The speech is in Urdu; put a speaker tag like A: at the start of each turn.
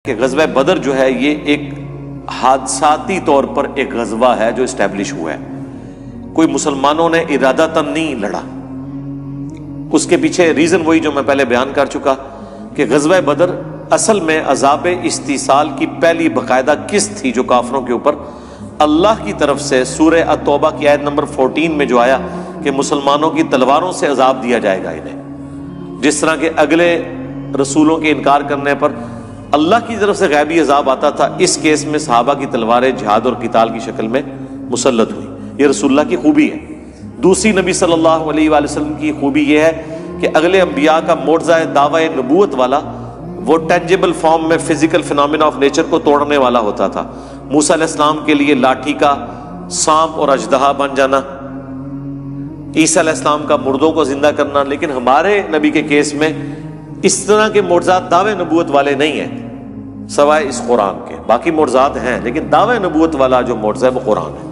A: کہ غزوہ بدر جو ہے یہ ایک حادثاتی طور پر ایک غزوہ ہے جو اسٹیبلش ہوا ہے، کوئی مسلمانوں نے ارادتاً نہیں لڑا۔ اس کے پیچھے ریزن وہی جو میں پہلے بیان کر چکا کہ غزوہ بدر اصل میں عذاب استیصال کی پہلی باقاعدہ قسط تھی جو کافروں کے اوپر اللہ کی طرف سے سورہ التوبہ کی آیت نمبر 14 میں جو آیا کہ مسلمانوں کی تلواروں سے عذاب دیا جائے گا انہیں، جس طرح کے اگلے رسولوں کے انکار کرنے پر اللہ کی طرف سے غیبی عذاب آتا تھا، اس کیس میں صحابہ کی تلواریں جہاد اور قتال کی شکل میں مسلط ہوئی۔ یہ رسول اللہ کی خوبی ہے۔ دوسری نبی صلی اللہ علیہ وآلہ وسلم کی خوبی یہ ہے کہ اگلے انبیاء کا معجزہ دعوی نبوت والا وہ ٹینجیبل فارم میں فزیکل فینومینا آف نیچر کو توڑنے والا ہوتا تھا۔ موسیٰ علیہ السلام کے لیے لاٹھی کا سانپ اور اژدہا بن جانا، عیسیٰ علیہ السلام کا مردوں کو زندہ کرنا، لیکن ہمارے نبی کے کیس میں اس طرح کے معجزات دعوے نبوت والے نہیں ہیں سوائے اس قرآن کے۔ باقی معجزات ہیں لیکن دعوے نبوت والا جو معجزہ ہے وہ قرآن ہے۔